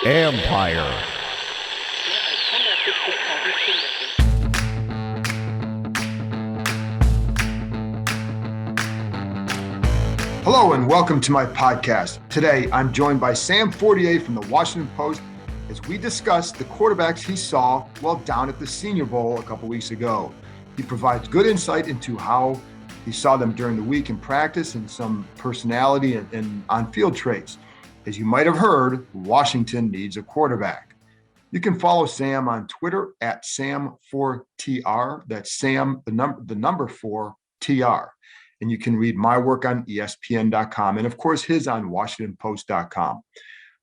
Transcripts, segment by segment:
Empire. Hello and welcome to my podcast. Today, I'm joined by Sam Fortier from the Washington Post as we discuss the quarterbacks he saw while down at the Senior Bowl a couple weeks ago. He provides good insight into how he saw them during the week in practice and some personality and on-field traits. As you might have heard, Washington needs a quarterback. You can follow Sam on Twitter at Sam4TR. That's Sam, the number 4TR. And you can read my work on ESPN.com and, of course, his on WashingtonPost.com.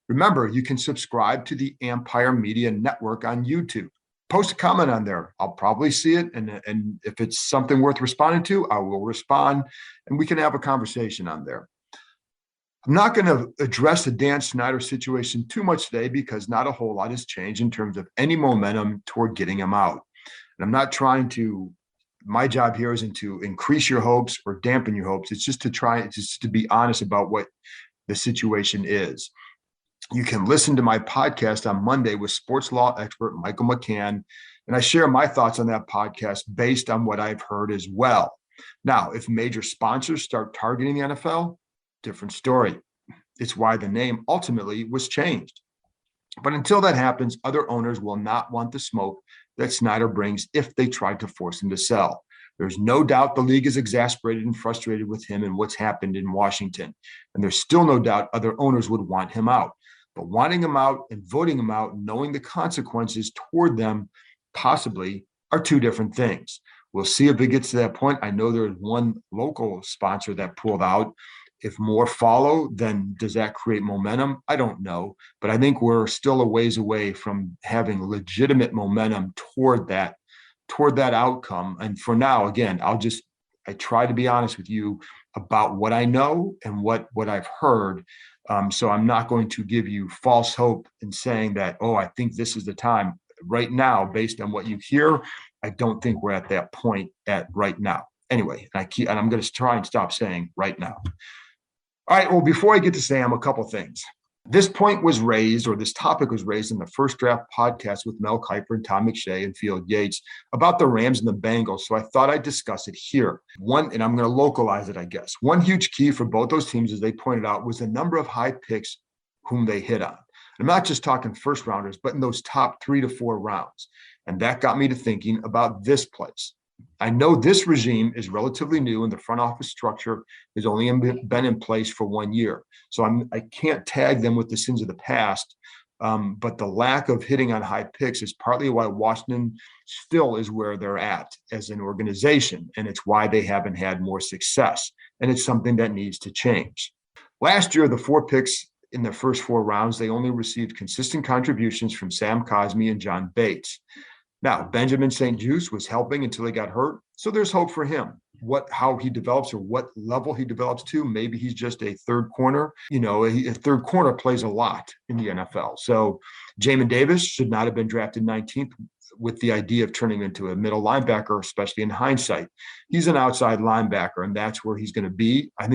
Remember, you can subscribe to the Empire Media Network on YouTube. Post a comment on there. I'll probably see it. And if it's something worth responding to, I will respond and we can have a conversation on there. I'm not going to address the Dan Snyder situation too much today because not a whole lot has changed in terms of any momentum toward getting him out. And I'm not trying to, my job here isn't to increase your hopes or dampen your hopes. It's just to be honest about what the situation is. You can listen to my podcast on Monday with sports law expert Michael McCann, and I share my thoughts on that podcast based on what I've heard as well. Now, if major sponsors start targeting the NFL, different story. It's why the name ultimately was changed. But until that happens, other owners will not want the smoke that Snyder brings if they try to force him to sell. There's no doubt the league is exasperated and frustrated with him and what's happened in Washington. And there's still no doubt other owners would want him out. But wanting him out and voting him out, knowing the consequences toward them possibly are two different things. We'll see if it gets to that point. I know there's one local sponsor that pulled out. If more follow, then does that create momentum? I don't know. But I think we're still a ways away from having legitimate momentum toward that outcome. And for now, again, I try to be honest with you about what I know and what I've heard. So I'm not going to give you false hope in saying that, I think this is the time. Right now, based on what you hear, I don't think we're at that point right now. Anyway, and I'm going to try and stop saying right now. All right, well, before I get to Sam, a couple things. This point was raised, or this topic was raised in the First Draft podcast with Mel Kiper and Tom McShay and Field Yates about the Rams and the Bengals. So I thought I'd discuss it here. One, and I'm going to localize it, I guess. One huge key for both those teams, as they pointed out, was the number of high picks whom they hit on. I'm not just talking first rounders, but in those top 3 to 4 rounds. And that got me to thinking about this place. I know this regime is relatively new and the front office structure has only been in place for 1 year. So I can't tag them with the sins of the past. But the lack of hitting on high picks is partly why Washington still is where they're at as an organization. And it's why they haven't had more success. And it's something that needs to change. Last year, the 4 picks in the first 4 rounds, they only received consistent contributions from Sam Cosmi and John Bates. Now, Benjamin St-Juste was helping until he got hurt, so there's hope for him. How he develops or what level he develops to, maybe he's just a third corner. A third corner plays a lot in the NFL. So Jamin Davis should not have been drafted 19th with the idea of turning him into a middle linebacker, especially in hindsight. He's an outside linebacker, and that's where he's going to be. I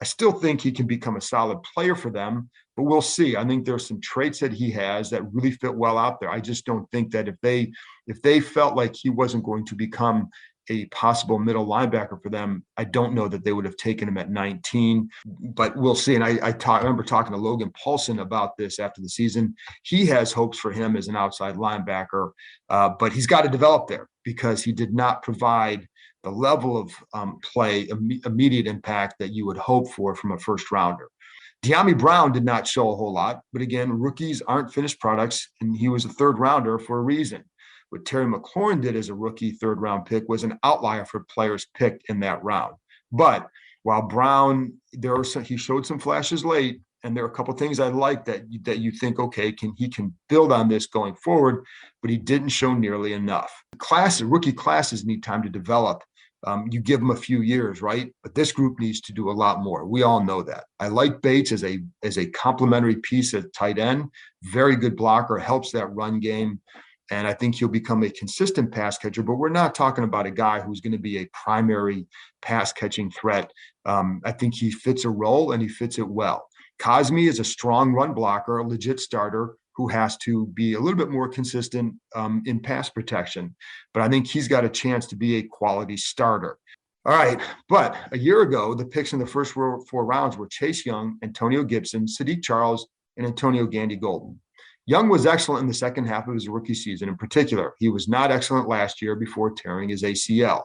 still think he can become a solid player for them, but we'll see. I think there's some traits that he has that really fit well out there. I just don't think that if they felt like he wasn't going to become a possible middle linebacker for them, I don't know that they would have taken him at 19, but we'll see. And I remember talking to Logan Paulson about this after the season. He has hopes for him as an outside linebacker, but he's got to develop there because he did not provide the level of play, immediate impact that you would hope for from a first rounder. De'Ami Brown did not show a whole lot, but again, rookies aren't finished products, and he was a third rounder for a reason. What Terry McLaurin did as a rookie third-round pick was an outlier for players picked in that round. But while Brown, he showed some flashes late, and there are a couple of things I like that you think, okay, he can build on this going forward, but he didn't show nearly enough. Rookie classes need time to develop. You give them a few years, right? But this group needs to do a lot more. We all know that. I like Bates as a complementary piece at tight end, very good blocker, helps that run game. And I think he'll become a consistent pass catcher, but we're not talking about a guy who's going to be a primary pass catching threat. I think he fits a role and he fits it well. Cosme is a strong run blocker, a legit starter who has to be a little bit more consistent in pass protection. But I think he's got a chance to be a quality starter. All right, but a year ago, the picks in the first four rounds were Chase Young, Antonio Gibson, Sadiq Charles, and Antonio Gandy Golden. Young was excellent in the second half of his rookie season. In particular, he was not excellent last year before tearing his ACL.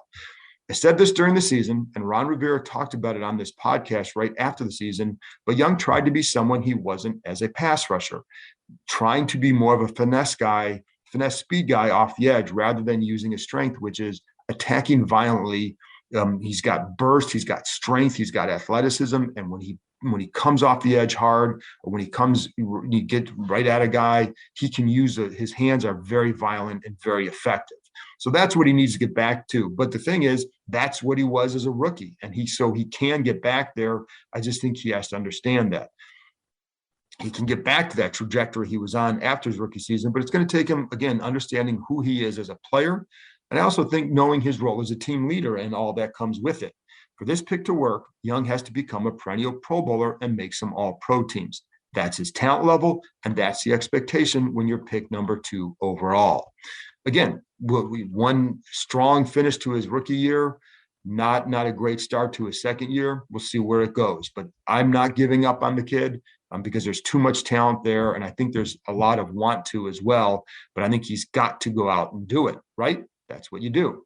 I said this during the season, and Ron Rivera talked about it on this podcast right after the season, but Young tried to be someone he wasn't as a pass rusher, trying to be more of a finesse speed guy off the edge rather than using his strength, which is attacking violently. He's got burst, he's got strength, he's got athleticism, and when he comes off the edge hard, or when you get right at a guy, he can use his hands are very violent and very effective. So that's what he needs to get back to. But the thing is, that's what he was as a rookie, and he can get back there. I just think he has to understand that he can get back to that trajectory he was on after his rookie season, but it's going to take him, again, understanding who he is as a player. And I also think knowing his role as a team leader and all that comes with it. For this pick to work, Young has to become a perennial Pro Bowler and make some all-pro teams. That's his talent level, and that's the expectation when you're pick number 2 overall. Again, one strong finish to his rookie year, not a great start to his second year. We'll see where it goes. But I'm not giving up on the kid because there's too much talent there, and I think there's a lot of want to as well. But I think he's got to go out and do it, right? That's what you do.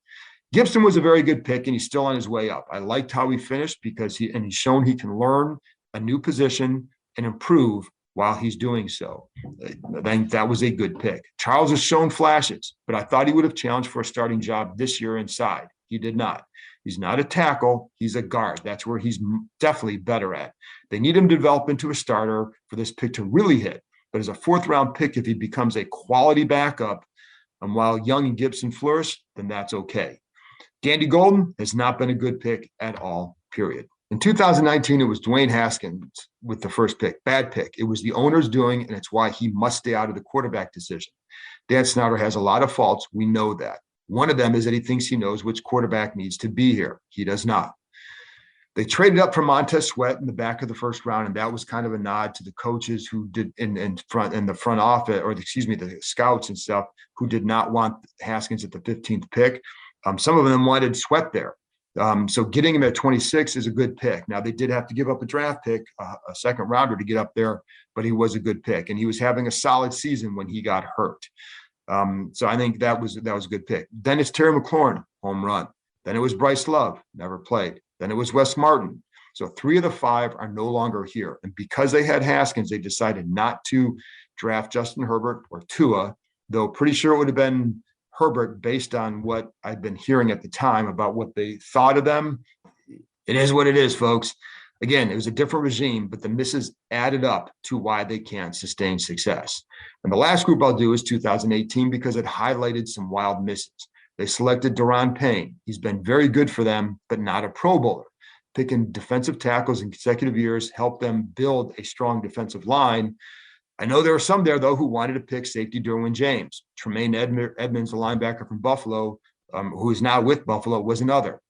Gibson was a very good pick, and he's still on his way up. I liked how he finished because he's shown he can learn a new position and improve while he's doing so. I think that was a good pick. Charles has shown flashes, but I thought he would have challenged for a starting job this year inside. He did not. He's not a tackle. He's a guard. That's where he's definitely better at. They need him to develop into a starter for this pick to really hit. But as a fourth-round pick, if he becomes a quality backup, and while Young and Gibson flourish, then that's okay. Gandy Golden has not been a good pick at all, period. In 2019, it was Dwayne Haskins with the first pick. Bad pick. It was the owner's doing, and it's why he must stay out of the quarterback decision. Dan Snyder has a lot of faults. We know that. One of them is that he thinks he knows which quarterback needs to be here. He does not. They traded up for Montez Sweat in the back of the first round, and that was kind of a nod to the coaches who did in the front office, or the scouts and stuff, who did not want Haskins at the 15th pick. Some of them wanted Sweat there. So getting him at 26 is a good pick. Now, they did have to give up a draft pick, a second rounder to get up there, but he was a good pick, and he was having a solid season when he got hurt. So I think that was a good pick. Then it's Terry McLaurin, home run. Then it was Bryce Love, never played. Then it was Wes Martin. So 3 of the 5 are no longer here. And because they had Haskins, they decided not to draft Justin Herbert or Tua, though pretty sure it would have been Herbert based on what I'd been hearing at the time about what they thought of them. It is what it is, folks. Again, it was a different regime, but the misses added up to why they can't sustain success. And the last group I'll do is 2018 because it highlighted some wild misses. They selected Daron Payne. He's been very good for them, but not a Pro Bowler. Picking defensive tackles in consecutive years helped them build a strong defensive line. I know there are some there, though, who wanted to pick safety Derwin James. Tremaine Edmonds, the linebacker from Buffalo, who is now with Buffalo, was another.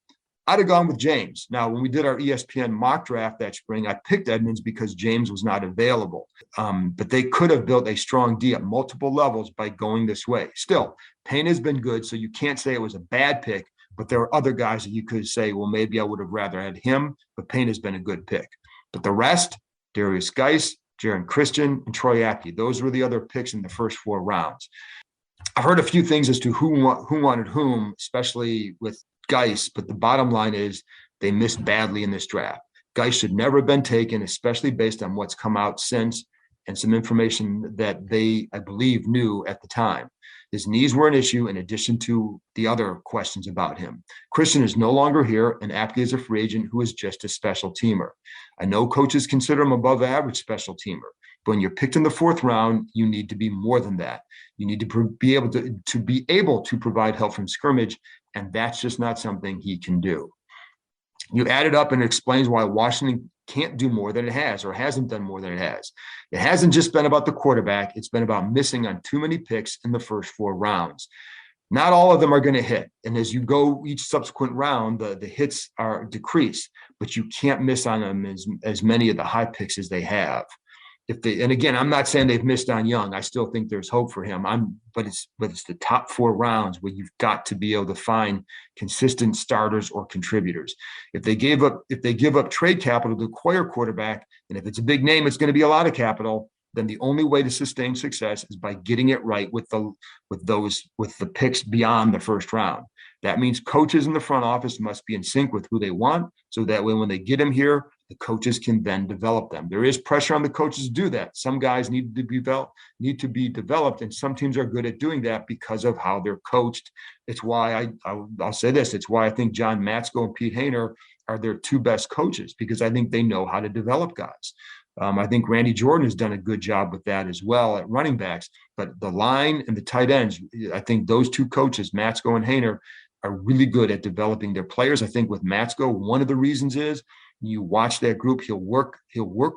I'd have gone with James. Now, when we did our ESPN mock draft that spring, I picked Edmonds because James was not available. But they could have built a strong D at multiple levels by going this way. Still, Payne has been good, so you can't say it was a bad pick, but there are other guys that you could say, well, maybe I would have rather had him, but Payne has been a good pick. But the rest, Darius Geis, Jaron Christian, and Troy Apke, those were the other picks in the first 4 rounds. I've heard a few things as to who wanted whom, especially with Geis, but the bottom line is they missed badly in this draft. Geis should never have been taken, especially based on what's come out since and some information that they, I believe, knew at the time. His knees were an issue in addition to the other questions about him. Christian is no longer here, and Apke is a free agent who is just a special teamer. I know coaches consider him above average special teamer, but when you're picked in the 4th round, you need to be more than that. You need to be able to provide help from scrimmage, and that's just not something he can do. You add it up and it explains why Washington can't do more than it has or hasn't done more than it has. It hasn't just been about the quarterback. It's been about missing on too many picks in the first 4 rounds. Not all of them are going to hit. And as you go each subsequent round, the hits are decreased. but you can't miss on them as many of the high picks as they have. And again, I'm not saying they've missed on Young. I still think there's hope for him. But it's the top 4 rounds where you've got to be able to find consistent starters or contributors. If they give up trade capital to acquire quarterback, and if it's a big name, it's going to be a lot of capital, then the only way to sustain success is by getting it right with the picks beyond the first round. That means coaches in the front office must be in sync with who they want, so that way when they get them here, the coaches can then develop them. There is pressure on the coaches to do that. Some guys need to be developed, and some teams are good at doing that because of how they're coached. It's why I'll say this. It's why I think John Matsko and Pete Hainer are their 2 best coaches, because I think they know how to develop guys. I think Randy Jordan has done a good job with that as well at running backs. But the line and the tight ends, I think those 2 coaches, Matsko and Hainer, are really good at developing their players. I think with Matsko, one of the reasons is you watch that group, he'll work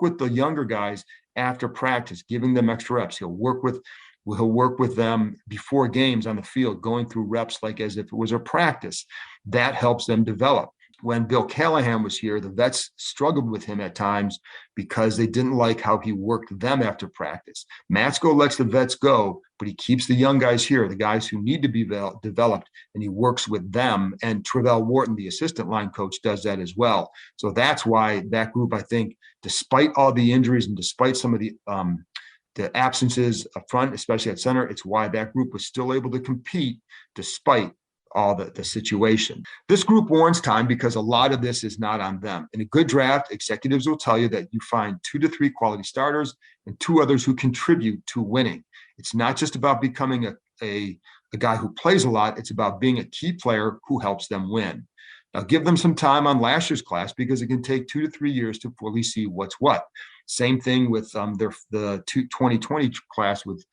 with the younger guys after practice, giving them extra reps. He'll work with them before games on the field, going through reps like as if it was a practice. That helps them develop. When Bill Callahan was here, the vets struggled with him at times because they didn't like how he worked them after practice. Matsko lets the vets go, but he keeps the young guys here, the guys who need to be developed, and he works with them. And Travell Wharton, the assistant line coach, does that as well. So that's why that group, I think, despite all the injuries and despite some of the absences up front, especially at center, it's why that group was still able to compete despite all the situation. This group warrants time because a lot of this is not on them. In a good draft, executives will tell you that you find 2 to 3 quality starters and 2 others who contribute to winning. It's not just about becoming a guy who plays a lot. It's about being a key player who helps them win. Now, give them some time on last year's class because it can take 2 to 3 years to fully see what's what. Same thing with the 2020 class with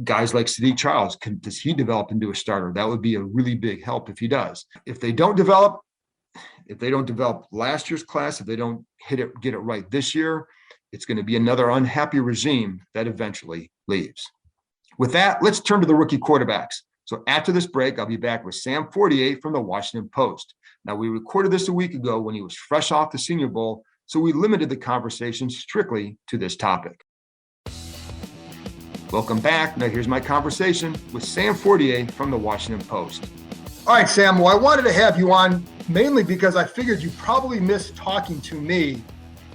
guys like Sadiq Charles. Does he develop into a starter? That would be a really big help if he does. If they don't develop last year's class, if they don't get it right this year, it's going to be another unhappy regime that eventually leaves. With that, let's turn to the rookie quarterbacks. So after this break, I'll be back with Sam Fortier from the Washington Post. Now, we recorded this a week ago when he was fresh off the Senior Bowl, so we limited the conversation strictly to this topic. Welcome back. Now here's my conversation with Sam Fortier from the Washington Post. All right, Sam. Well, I wanted to have you on mainly because I figured you probably missed talking to me,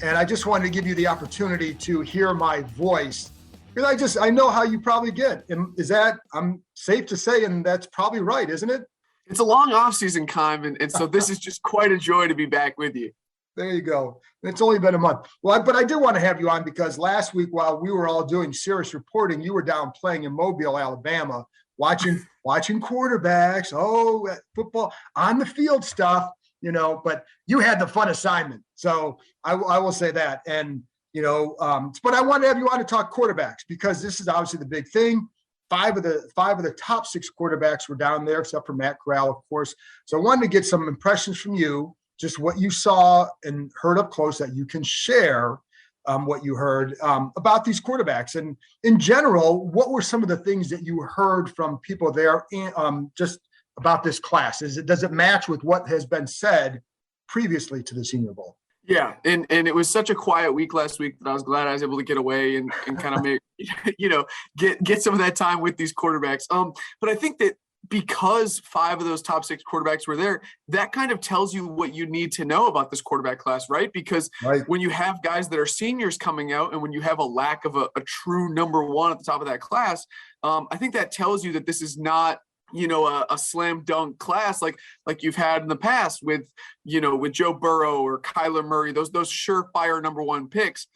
and I just wanted to give you the opportunity to hear my voice. Because I know how you probably get. And I'm safe to say, and that's probably right, isn't it? It's a long off-season, Kime, and so this is just quite a joy to be back with you. There you go. It's only been a month. Well, but I did want to have you on because last week while we were all doing serious reporting, you were down playing in Mobile, Alabama, watching quarterbacks, football, on the field stuff, but you had the fun assignment. So I will say that. And, but I wanted to have you on to talk quarterbacks because this is obviously the big thing. Five of the top 6 quarterbacks were down there, except for Matt Corral, of course. So I wanted to get some impressions from you, just what you saw and heard up close that you can share what you heard about these quarterbacks. And in general, what were some of the things that you heard from people there just about this class? Does it match with what has been said previously to the Senior Bowl? Yeah, and it was such a quiet week last week that I was glad I was able to get away and kind of make, get some of that time with these quarterbacks. But I think that because 5 of those top 6 quarterbacks were there, that kind of tells you what you need to know about this quarterback class, right? Because when you have guys that are seniors coming out and when you have a lack of a true number 1 at the top of that class, I think that tells you that this is not, a slam dunk class like you've had in the past with Joe Burrow or Kyler Murray, those surefire number 1 picks,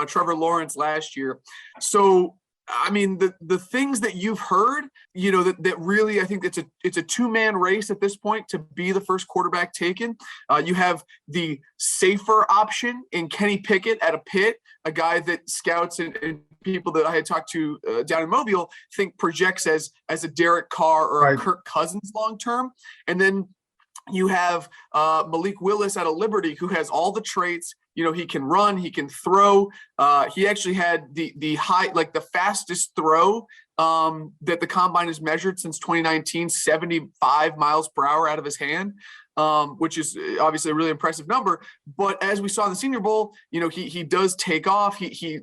Trevor Lawrence last year. So, I mean, the things that you've heard, that really, I think it's a 2-man race at this point to be the first quarterback taken. You have the safer option in Kenny Pickett at a Pitt, a guy that scouts and people that I had talked to down in Mobile think projects as a Derek Carr or a Kirk Cousins long-term. And then you have Malik Willis out of Liberty, who has all the traits. He can run, he can throw. He actually had the fastest throw that the combine has measured since 2019, 75 miles per hour out of his hand. which is obviously a really impressive number. But as we saw in the Senior Bowl, he does take off. He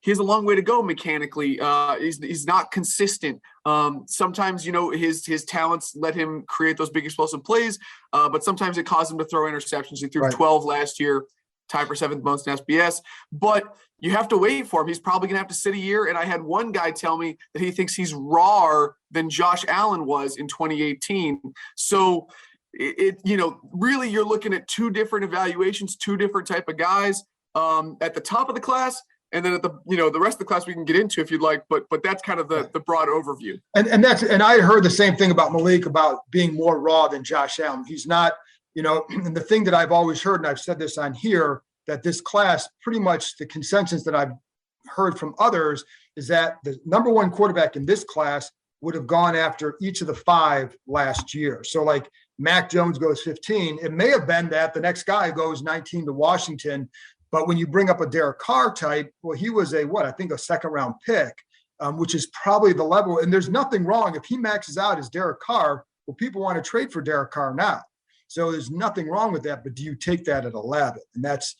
has a long way to go mechanically. He's not consistent. Sometimes, his talents let him create those big explosive plays, but sometimes it caused him to throw interceptions. He threw 12 last year, tied for 7th most in SBS. But you have to wait for him. He's probably going to have to sit a year. And I had one guy tell me that he thinks he's rawer than Josh Allen was in 2018. So really you're looking at two different evaluations, two different type of guys at the top of the class. And then at the rest of the class we can get into if you'd like, but that's kind of the broad overview. And I heard the same thing about Malik about being more raw than Josh Allen. He's not, and the thing that I've always heard, and I've said this on here, that this class, pretty much the consensus that I've heard from others is that the number one quarterback in this class would have gone after each of the 5 last year. So like Mac Jones goes 15. It may have been that the next guy goes 19 to Washington. But when you bring up a Derek Carr type, well, he was a 2nd round pick, which is probably the level. And there's nothing wrong. If he maxes out as Derek Carr, well, people want to trade for Derek Carr now. So there's nothing wrong with that. But do you take that at 11? And that's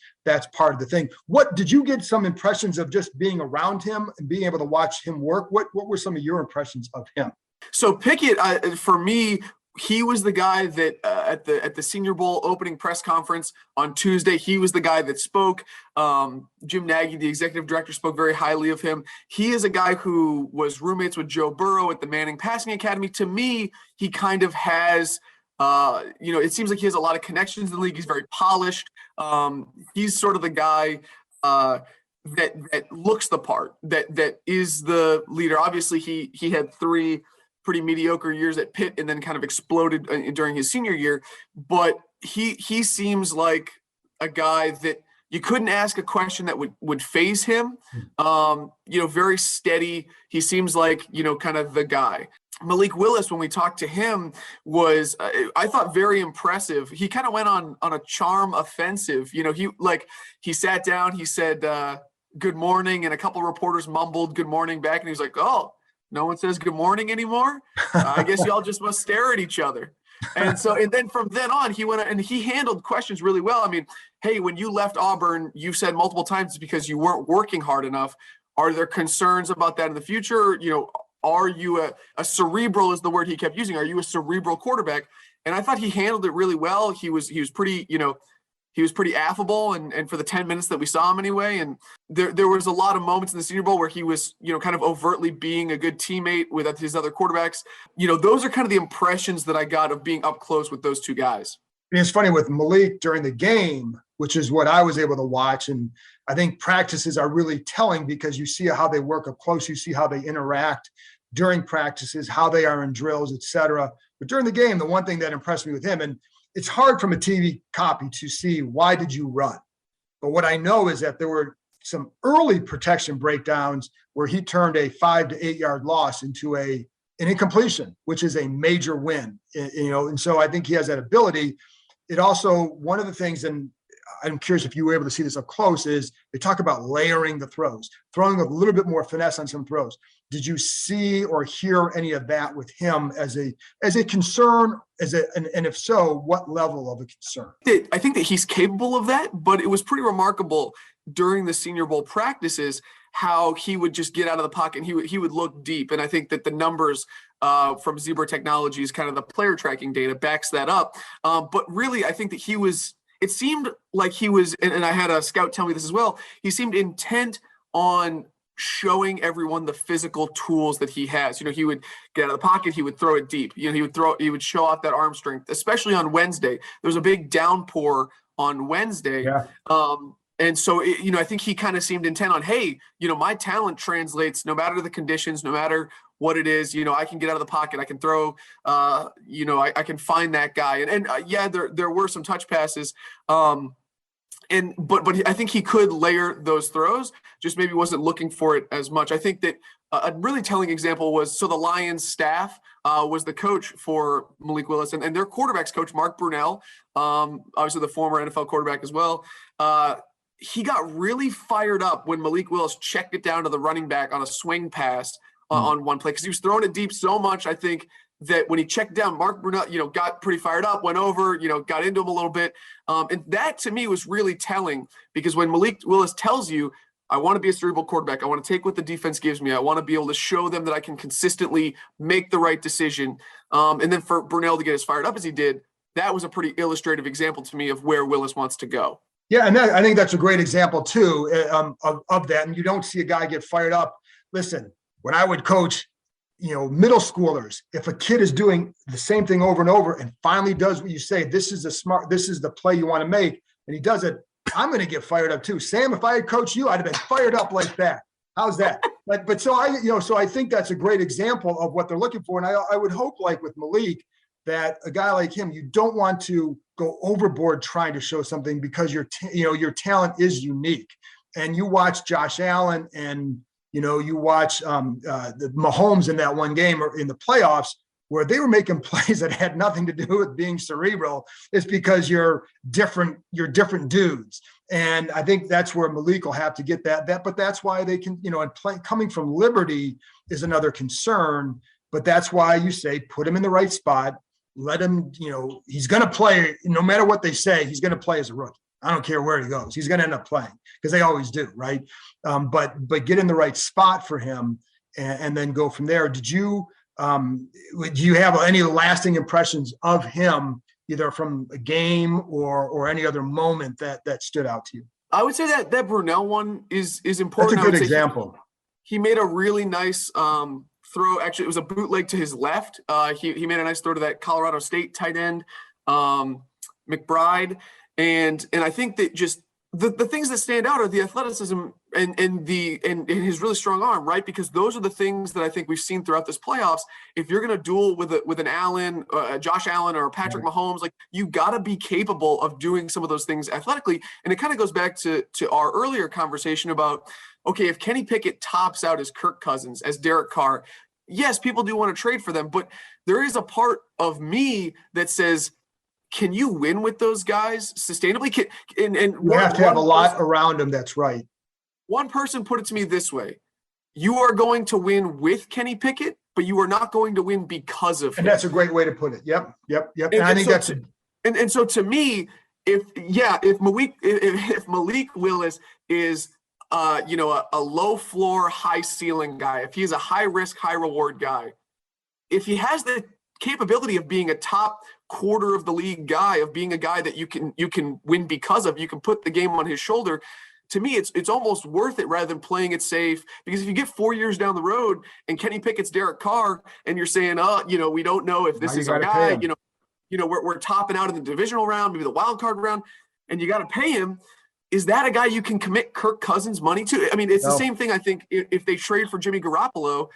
part of the thing. What did you get some impressions of just being around him and being able to watch him work? What were some of your impressions of him? So Pickett, for me, he was the guy that at the Senior Bowl opening press conference on Tuesday, he was the guy that spoke. Jim Nagy, the executive director, spoke very highly of him. He is a guy who was roommates with Joe Burrow at the Manning Passing Academy. To me, he kind of has it seems like he has a lot of connections in the league. He's very polished. He's sort of the guy that looks the part, that is the leader. Obviously, he had 3 pretty mediocre years at Pitt and then kind of exploded during his senior year. But he seems like a guy that you couldn't ask a question that would faze him. Very steady. He seems like, kind of the guy. Malik Willis, when we talked to him, was, I thought, very impressive. He kind of went on a charm offensive. He sat down, he said, good morning. And a couple of reporters mumbled good morning back. And he was like, oh, no one says good morning anymore. I guess y'all just must stare at each other. And then from then on, he went and he handled questions really well. I mean, hey, when you left Auburn, you said multiple times it's because you weren't working hard enough. Are there concerns about that in the future? Are you a cerebral is the word he kept using. Are you a cerebral quarterback? And I thought he handled it really well. He was pretty, he was pretty affable and for the 10 minutes that we saw him anyway. And there was a lot of moments in the Senior Bowl where he was, kind of overtly being a good teammate with his other quarterbacks. Those are kind of the impressions that I got of being up close with those two guys. It's funny with Malik during the game, which is what I was able to watch. And I think practices are really telling because you see how they work up close. You see how they interact during practices, how they are in drills, et cetera. But during the game, the one thing that impressed me with him, and it's hard from a TV copy to see why did you run. But what I know is that there were some early protection breakdowns where he turned a 5 to 8 yard loss into an incompletion, which is a major win, and so I think he has that ability. It also, one of the things, and I'm curious if you were able to see this up close, is they talk about layering the throws, throwing a little bit more finesse on some throws. Did you see or hear any of that with him as a concern, and if so, what level of a concern? I think that he's capable of that, but it was pretty remarkable during the Senior Bowl practices how he would just get out of the pocket and he would look deep. And I think that the numbers from Zebra Technologies, kind of the player tracking data, backs that up. But really, I think that it seemed like he was, and I had a scout tell me this as well, he seemed intent on showing everyone the physical tools that he has. He would get out of the pocket, he would throw it deep. He would show off that arm strength, especially on Wednesday. There was a big downpour on Wednesday. Yeah. And so, I think he kind of seemed intent on, hey, my talent translates no matter the conditions, no matter what it is. I can get out of the pocket, I can throw, I can find that guy. And yeah, there were some touch passes. But I think he could layer those throws, just maybe wasn't looking for it as much. I think that a really telling example was, so the Lions staff was the coach for Malik Willis and their quarterbacks coach, Mark Brunell, obviously the former NFL quarterback as well. He got really fired up when Malik Willis checked it down to the running back on a swing pass on one play, because he was throwing it deep so much, I think, that when he checked down, Mark Brunell, got pretty fired up, went over, got into him a little bit. And that to me was really telling, because when Malik Willis tells you, I want to be a cerebral quarterback, I want to take what the defense gives me, I want to be able to show them that I can consistently make the right decision. And then for Brunell to get as fired up as he did, that was a pretty illustrative example to me of where Willis wants to go. Yeah, and I think that's a great example too of that. And you don't see a guy get fired up. Listen, when I would coach, middle schoolers, if a kid is doing the same thing over and over and finally does what you say, this is the play you want to make, and he does it, I'm going to get fired up too. Sam, if I had coached you, I'd have been fired up like that. How's that? But so I think that's a great example of what they're looking for. And I would hope, like with Malik, that a guy like him, you don't want to go overboard trying to show something, because your talent is unique. And you watch Josh Allen and you watch the Mahomes in that one game or in the playoffs where they were making plays that had nothing to do with being cerebral. It's because you're different dudes. And I think that's where Malik will have to get that. But that's why they can, and coming from Liberty is another concern. But that's why you say put him in the right spot. Let him, he's going to play, no matter what they say, he's going to play as a rookie. I don't care where he goes. He's going to end up playing, because they always do, right? But get in the right spot for him and then go from there. Do you have any lasting impressions of him, either from a game or any other moment that stood out to you? I would say that Brunell one is important. That's a good example. He made a really nice throw. Actually, it was a bootleg to his left. He made a nice throw to that Colorado State tight end, McBride. And I think that just the things that stand out are the athleticism and his really strong arm, right? Because those are the things that I think we've seen throughout this playoffs. If you're going to duel with an Allen, Josh Allen, or Patrick Mahomes, like, you got to be capable of doing some of those things athletically. And it kind of goes back to our earlier conversation about, okay, if Kenny Pickett tops out as Kirk Cousins, as Derek Carr, yes, people do want to trade for them, but there is a part of me that says, can you win with those guys sustainably? You have to have a lot around them. That's right. One person put it to me this way: you are going to win with Kenny Pickett, but you are not going to win because of him. And that's a great way to put it. Yep. And I think so that's and so to me, if Malik Willis is a low floor, high ceiling guy, if he's a high risk, high reward guy, if he has the capability of being a top quarter of the league guy, of being a guy that you can win because of, you can put the game on his shoulder. To me, it's almost worth it rather than playing it safe. Because if you get 4 years down the road and Kenny Pickett's Derek Carr, and you're saying, we don't know if this is our guy, we're topping out in the divisional round, maybe the wild card round, and you got to pay him. Is that a guy you can commit Kirk Cousins money to? I mean, it's the same thing. I think if they trade for Jimmy Garoppolo,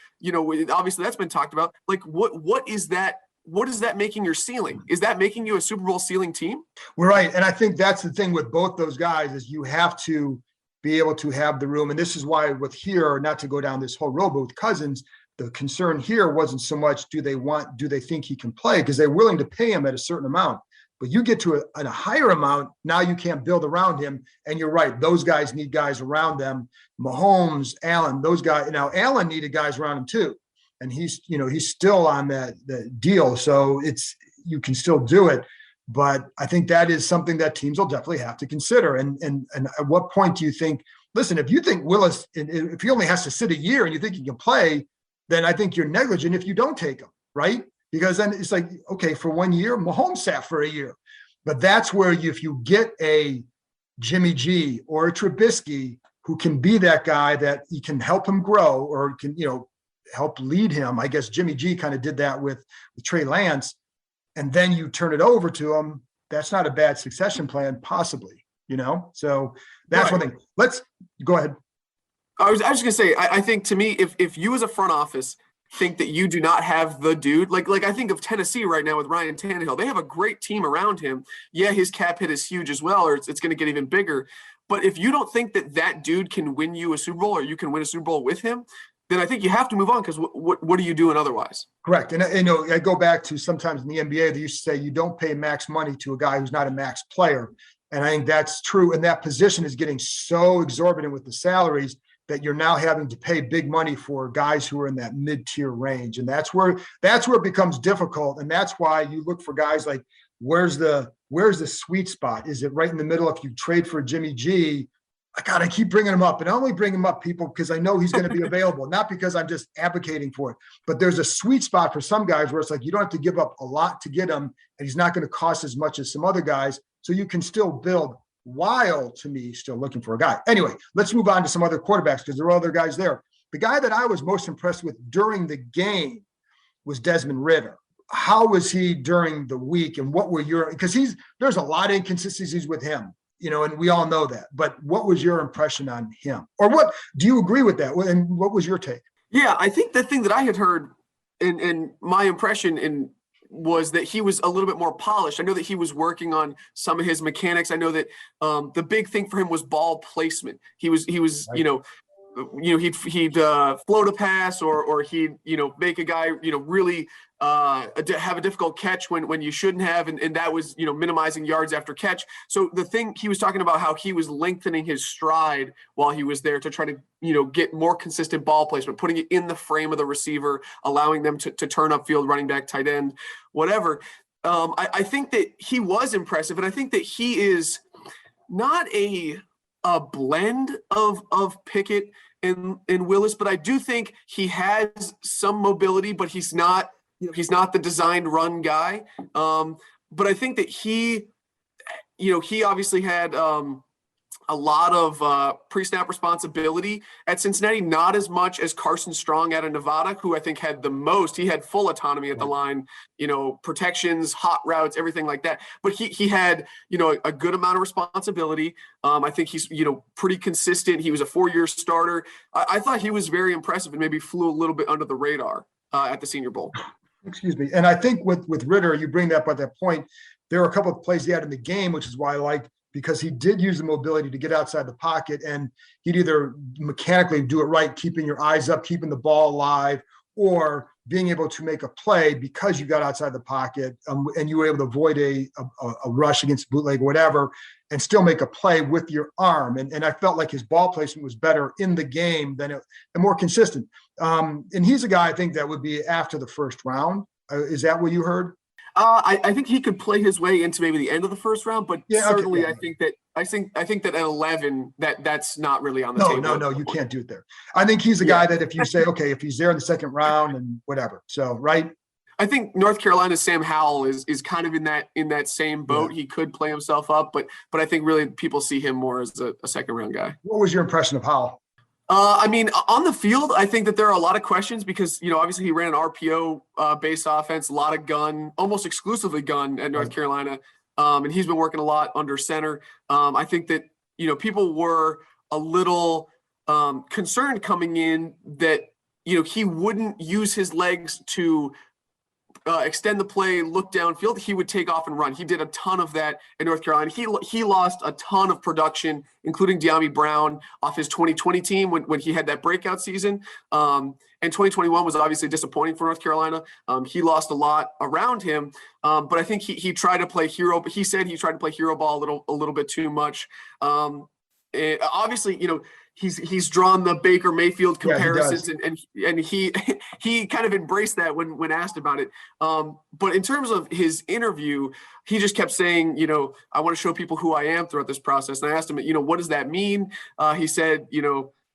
obviously that's been talked about. Like, what is that? What is that making your ceiling? Is that making you a Super Bowl ceiling team? Right. And I think that's the thing with both those guys, is you have to be able to have the room. And this is why with here, not to go down this whole road, but with Cousins, the concern here wasn't so much do they think he can play, because they're willing to pay him at a certain amount. But you get to a higher amount, now you can't build around him. And you're right, those guys need guys around them. Mahomes, Allen, those guys. Now, Allen needed guys around him too. And he's still on that deal. So you can still do it. But I think that is something that teams will definitely have to consider. And at what point do you think, listen, if you think Willis, if he only has to sit a year and you think he can play, then I think you're negligent if you don't take him, right? Because then it's like, okay, for 1 year, Mahomes sat for a year. But that's where if you get a Jimmy G or a Trubisky who can be that guy that you can help him grow or can, help lead him. I guess Jimmy G kind of did that with Trey Lance, and then you turn it over to him. That's not a bad succession plan, possibly, So that's one thing. Let's go ahead. I was just gonna say, I think to me, if you as a front office think that you do not have the dude, like I think of Tennessee right now with Ryan Tannehill, they have a great team around him. Yeah, his cap hit is huge as well, or it's going to get even bigger. But if you don't think that dude can win you a Super Bowl, or you can win a Super Bowl with him, then I think you have to move on, because what are you doing otherwise? Correct. And I go back to sometimes in the NBA, they used to say you don't pay max money to a guy who's not a max player. And I think that's true. And that position is getting so exorbitant with the salaries that you're now having to pay big money for guys who are in that mid-tier range. And that's where it becomes difficult. And that's why you look for guys like, where's the sweet spot? Is it right in the middle? If you trade for Jimmy G, I keep bringing him up, and I only bring him up, people, because I know he's going to be available, not because I'm just advocating for it. But there's a sweet spot for some guys where it's like you don't have to give up a lot to get him, and he's not going to cost as much as some other guys. So you can still build while, to me, still looking for a guy. Anyway, let's move on to some other quarterbacks because there are other guys there. The guy that I was most impressed with during the game was Desmond Ridder. How was he during the week, and what were because there's a lot of inconsistencies with him, and we all know that, but what was your impression on him, or what do you agree with that? And what was your take? Yeah, I think the thing that I had heard and my impression was that he was a little bit more polished. I know that he was working on some of his mechanics. I know that the big thing for him was ball placement. He was, right. He'd float a pass or he'd, make a guy, really have a difficult catch when you shouldn't have. And that was, minimizing yards after catch. So the thing he was talking about, how he was lengthening his stride while he was there to try to, get more consistent ball placement, putting it in the frame of the receiver, allowing them to turn upfield, running back, tight end, whatever. I think that he was impressive. And I think that he is not a blend of Pickett and Willis, but I do think he has some mobility, but he's not the designed run guy. But I think that he obviously had a lot of pre-snap responsibility at Cincinnati, not as much as Carson Strong out of Nevada, who I think had the most. He had full autonomy at the line, protections, hot routes, everything like that. But he had, a good amount of responsibility. I think he's, pretty consistent. He was a 4-year starter. I thought he was very impressive and maybe flew a little bit under the radar at the Senior Bowl. Excuse me. And I think with Ridder, you bring that up at that point. There were a couple of plays he had in the game, which is why I like, because he did use the mobility to get outside the pocket, and he'd either mechanically do it right, keeping your eyes up, keeping the ball alive, or being able to make a play because you got outside the pocket and you were able to avoid a rush against bootleg or whatever, and still make a play with your arm. And I felt like his ball placement was better in the game and more consistent. And he's a guy I think that would be after the first round. Is that what you heard? I think he could play his way into maybe the end of the first round, but certainly okay, yeah. I think that at 11, that's not really on the table. No, you can't do it there. I think he's a guy that if you say, okay, if he's there in the second round and whatever. So, right. I think North Carolina's Sam Howell is kind of in that same boat. Yeah. He could play himself up, but I think really people see him more as a second round guy. What was your impression of Howell? On the field, I think that there are a lot of questions because, obviously he ran an RPO based offense, a lot of gun, almost exclusively gun at North Carolina. And he's been working a lot under center. I think that, people were a little concerned coming in that, he wouldn't use his legs to extend the play, look downfield. He would take off and run. He did a ton of that in North Carolina. He lost a ton of production, including De'Ami Brown off his 2020 team when he had that breakout season. And 2021 was obviously disappointing for North Carolina. He lost a lot around him, but I think he tried to play hero. But he said he tried to play hero ball a little bit too much. Obviously, he's drawn the Baker Mayfield comparisons, and he kind of embraced that when asked about it. But in terms of his interview, he just kept saying, I want to show people who I am throughout this process. And I asked him, what does that mean? He said,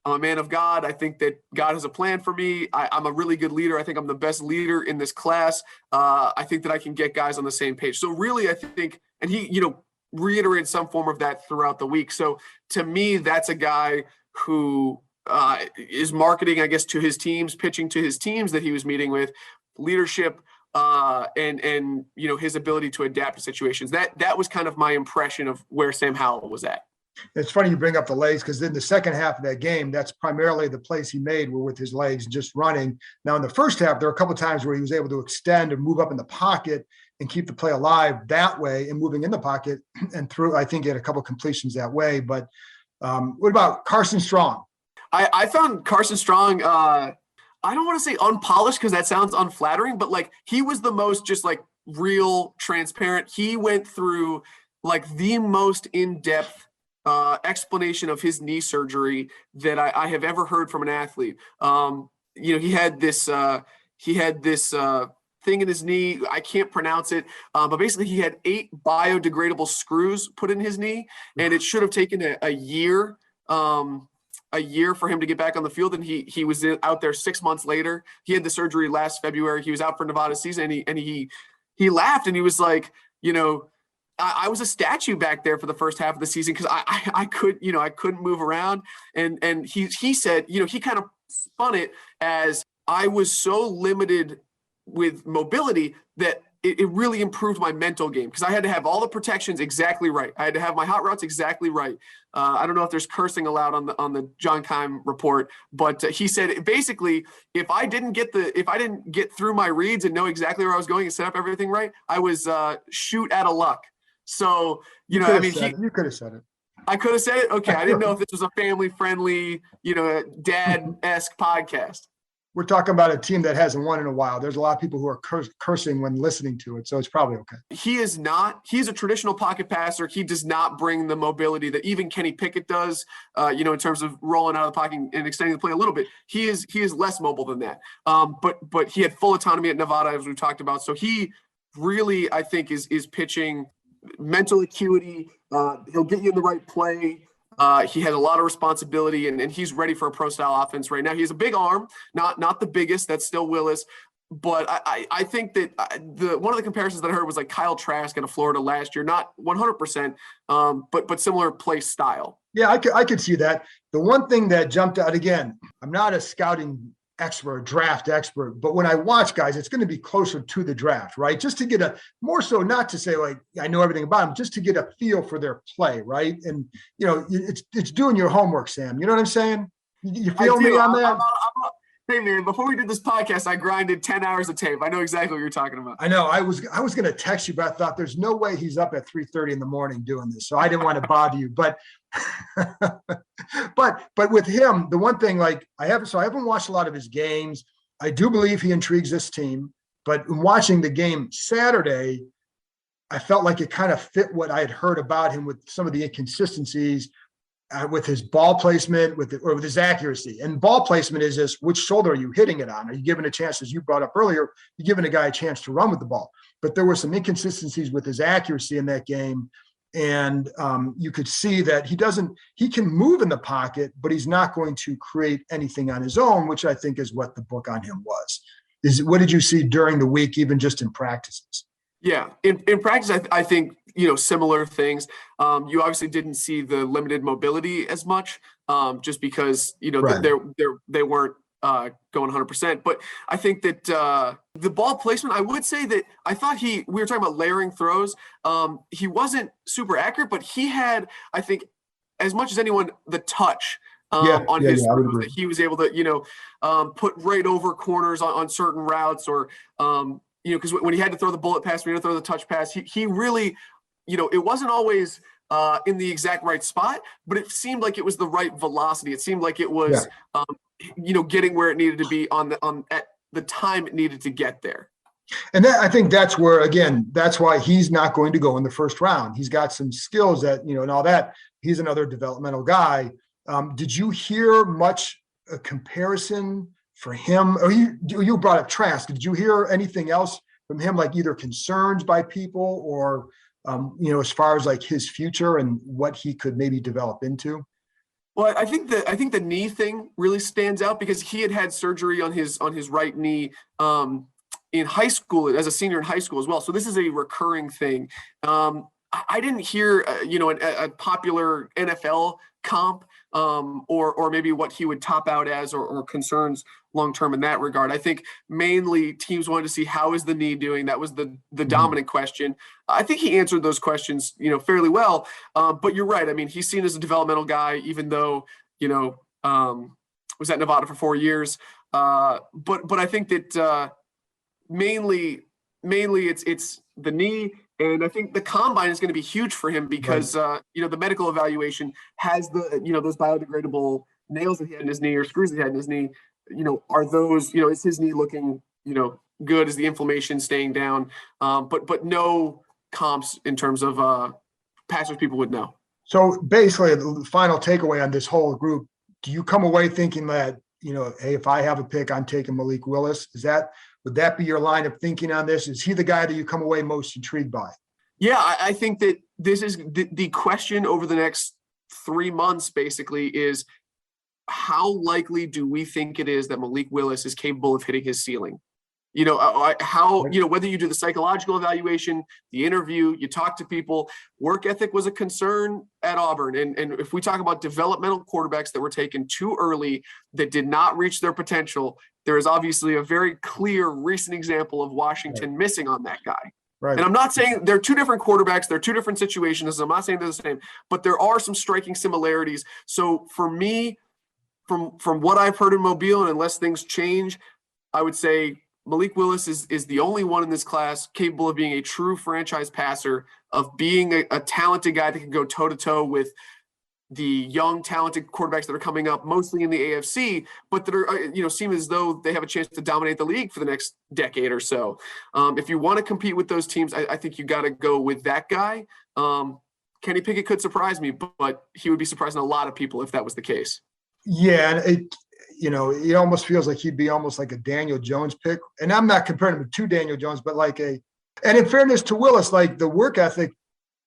I'm a man of God. I think that God has a plan for me. I'm a really good leader. I think I'm the best leader in this class. I think that I can get guys on the same page. So really, I think, and he, reiterated some form of that throughout the week. So to me, that's a guy who is marketing, I guess, to his teams, pitching to his teams that he was meeting with, leadership, and his ability to adapt to situations. That was kind of my impression of where Sam Howell was at. It's funny you bring up the legs, because in the second half of that game, that's primarily the plays he made were with his legs just running. Now in the first half, there were a couple of times where he was able to extend and move up in the pocket and keep the play alive that way and moving in the pocket and through. I think he had a couple of completions that way. But what about Carson Strong? I found Carson Strong, I don't want to say unpolished because that sounds unflattering, but like he was the most just like real transparent. He went through like the most in-depth explanation of his knee surgery that I have ever heard from an athlete. He had this thing in his knee. I can't pronounce it, but basically he had 8 biodegradable screws put in his knee, and it should have taken a year for him to get back on the field. And he was out there 6 months later. He had the surgery last February. He was out for Nevada's season, and he laughed, and he was like, I was a statue back there for the first half of the season because I couldn't move around. And he said, he kind of spun it as I was so limited with mobility that it really improved my mental game because I had to have all the protections exactly right. I had to have my hot routes exactly right. I don't know if there's cursing allowed on the John Keim report, but he said basically if I didn't get through my reads and know exactly where I was going and set up everything right, I was shoot out of luck. So you could have said it. I could have said it. Okay, I didn't know if this was a family-friendly, dad-esque podcast. We're talking about a team that hasn't won in a while. There's a lot of people who are cursing when listening to it, so it's probably okay. He is not. He's a traditional pocket passer. He does not bring the mobility that even Kenny Pickett does. In terms of rolling out of the pocket and extending the play a little bit. He is less mobile than that. But he had full autonomy at Nevada, as we talked about. So he really, I think, is pitching mental acuity. He'll get you in the right play. He has a lot of responsibility, and he's ready for a pro-style offense right now. He has a big arm, not the biggest. That's still Willis. But I think that one of the comparisons that I heard was like Kyle Trask out of Florida last year. Not 100%, but similar play style. Yeah, I could see that. The one thing that jumped out, again, I'm not a scouting expert, draft expert, but when I watch guys, it's going to be closer to the draft, right? Just to get more so not to say like I know everything about them, just to get a feel for their play, right? And it's doing your homework, Sam. You know what I'm saying? You feel me on that? Hey man, before we did this podcast, I grinded 10 hours of tape. I know exactly what you're talking about. I know. I was going to text you, but I thought there's no way he's up at 3:30 in the morning doing this, so I didn't want to bother you. But but with him, the one thing I haven't watched a lot of his games. I do believe he intrigues this team, but in watching the game Saturday, I felt like it kind of fit what I had heard about him with some of the inconsistencies. With his ball placement, with his accuracy. And ball placement is just which shoulder are you hitting it on? Are you giving a chance, as you brought up earlier, you're giving a guy a chance to run with the ball. But there were some inconsistencies with his accuracy in that game. And you could see that he can move in the pocket, but he's not going to create anything on his own, which I think is what the book on him was. What did you see during the week, even just in practices? Yeah, in practice, I think, similar things. You obviously didn't see the limited mobility as much, just because, Right. they weren't going 100%. But I think that the ball placement, I would say that I thought we were talking about layering throws. He wasn't super accurate, but he had, I think, as much as anyone, the touch on his throws that he was able to, put right over corners on certain routes or, because when he had to throw the bullet pass, when he had to throw the touch pass, he really, it wasn't always in the exact right spot, but it seemed like it was the right velocity. It seemed like it was, getting where it needed to be at the time it needed to get there. And I think that's where, again, that's why he's not going to go in the first round. He's got some skills that, and all that. He's another developmental guy. Did you hear much comparison for him? Or you brought up Trask. Did you hear anything else from him, like either concerns by people or, as far as like his future and what he could maybe develop into? Well, I think the knee thing really stands out because he had surgery on his right knee in high school, as a senior in high school as well. So this is a recurring thing. I didn't hear, a popular NFL comp or maybe what he would top out as or concerns long-term in that regard. I think mainly teams wanted to see how is the knee doing. That was the dominant question. I think he answered those questions, fairly well. But you're right. I mean, he's seen as a developmental guy, even though, was at Nevada for 4 years. But I think that mainly it's the knee. And I think the combine is going to be huge for him because, the medical evaluation has those biodegradable nails that he had in his knee or screws that he had in his knee, are those, is his knee looking, good? Is the inflammation staying down? But no comps in terms of passers people would know. So basically, the final takeaway on this whole group, do you come away thinking that, hey, if I have a pick, I'm taking Malik Willis? Would that be your line of thinking on this? Is he the guy that you come away most intrigued by? Yeah, I think that this is the question over the next 3 months, basically, is how likely do we think it is that Malik Willis is capable of hitting his ceiling? Whether you do the psychological evaluation, the interview, you talk to people, work ethic was a concern at Auburn. And if we talk about developmental quarterbacks that were taken too early, that did not reach their potential, there is obviously a very clear recent example of Washington missing on that guy. Right. And I'm not saying they're two different quarterbacks, they're two different situations. I'm not saying they're the same, but there are some striking similarities. So for me, from what I've heard in Mobile, and unless things change, I would say Malik Willis is the only one in this class capable of being a true franchise passer, of being a talented guy that can go toe-to-toe with the young, talented quarterbacks that are coming up, mostly in the AFC, but that are, seem as though they have a chance to dominate the league for the next decade or so. If you want to compete with those teams, I think you got to go with that guy. Kenny Pickett could surprise me, but he would be surprising a lot of people if that was the case. Yeah, and it almost feels like he'd be almost like a Daniel Jones pick. And I'm not comparing him to Daniel Jones, but and in fairness to Willis, like the work ethic,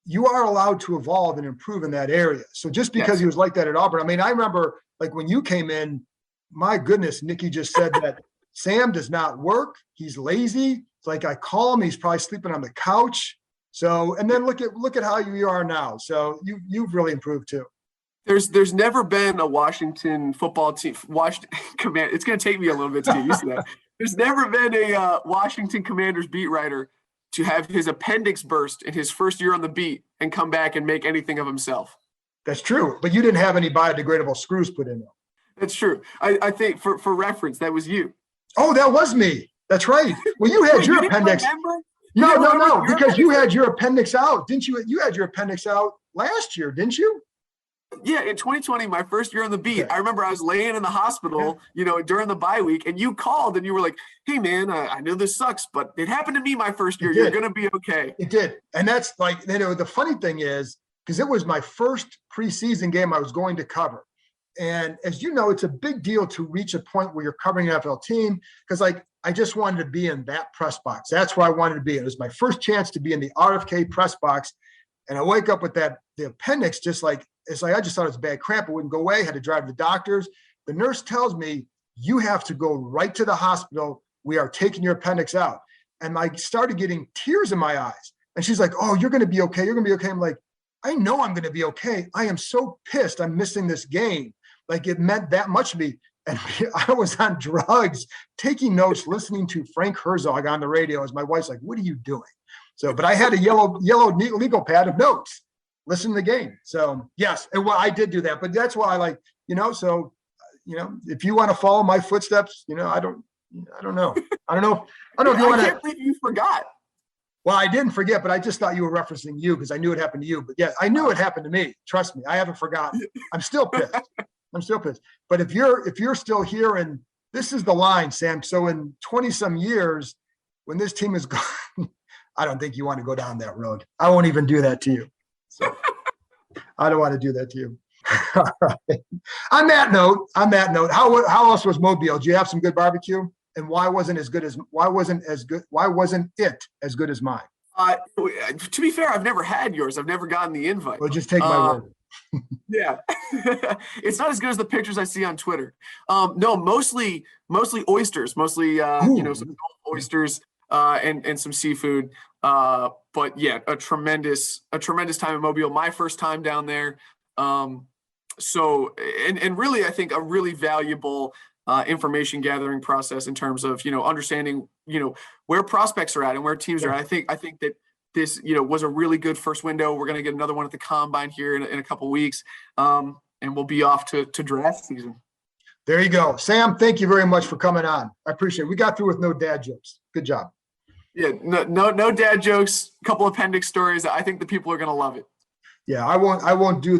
you are allowed to evolve and improve in that area. So just because he was like that at Auburn, I mean, I remember like when you came in, my goodness, Nikki just said that Sam does not work. He's lazy. It's like I call him, he's probably sleeping on the couch. So, and then look at how you are now. So you've really improved too. There's never been a Washington football team, command. It's going to take me a little bit to get used to that. There's never been a Washington Commanders beat writer to have his appendix burst in his first year on the beat and come back and make anything of himself. That's true, but you didn't have any biodegradable screws put in them. That's true. I think for reference, that was you. Oh, that was me. That's right. Well, you had your appendix. No, because you had your appendix out, didn't you? You had your appendix out last year, didn't you? Yeah, in 2020, my first year on the beat, I remember I was laying in the hospital, during the bye week, and you called and you were like, "Hey, man, I know this sucks, but it happened to me my first year. You're going to be okay." It did. And that's like, the funny thing is, because it was my first preseason game I was going to cover. And as you know, it's a big deal to reach a point where you're covering an NFL team, because I just wanted to be in that press box. That's where I wanted to be. It was my first chance to be in the RFK press box. And I wake up with the appendix, it's like I just thought it was a bad cramp. It wouldn't go away. Had to drive to the doctors. The nurse tells me, you have to go right to the hospital. We are taking your appendix out. And I started getting tears in my eyes. And she's like, "Oh, you're going to be okay. You're going to be okay." I'm like, I know I'm going to be okay. I am so pissed I'm missing this game. Like it meant that much to me. And I was on drugs, taking notes, listening to Frank Herzog on the radio as my wife's like, "What are you doing?" So, but I had a yellow legal pad of notes, listen to the game. So yes, and I did do that, but that's why if you want to follow my footsteps, I don't know. I don't know if you want to. I can't believe you forgot. Well, I didn't forget, but I just thought you were referencing you because I knew it happened to you. But yes, I knew it happened to me. Trust me, I haven't forgotten. I'm still pissed. But if you're still here, and this is the line, Sam. So in 20 some years, when this team is gone, I don't think you want to go down that road. I won't even do that to you. So I don't want to do that to you. All right. On that note, how else was Mobile? Did you have some good barbecue? And why wasn't it as good as mine? To be fair, I've never had yours. I've never gotten the invite. Well, just take my word. Yeah. It's not as good as the pictures I see on Twitter. No, mostly oysters, some oysters and some seafood. But yeah, a tremendous time in Mobile. My first time down there. So really, I think a really valuable information gathering process in terms of, understanding, where prospects are at and where teams are at. I think that this, was a really good first window. We're going to get another one at the combine here in a couple of weeks. And we'll be off to draft season. There you go. Sam, thank you very much for coming on. I appreciate it. We got through with no dad jokes. Good job. Yeah, no dad jokes, a couple appendix stories. I think the people are going to love it. Yeah, I won't do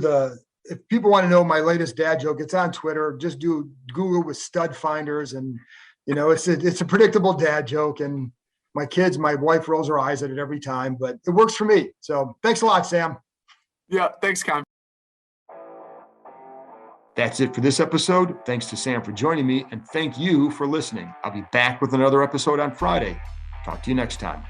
if people want to know my latest dad joke, it's on Twitter. Just do Google with stud finders, and it's a predictable dad joke. And my wife rolls her eyes at it every time, but it works for me. So thanks a lot, Sam. Yeah, thanks, Con. That's it for this episode. Thanks to Sam for joining me, and thank you for listening. I'll be back with another episode on Friday. Talk to you next time.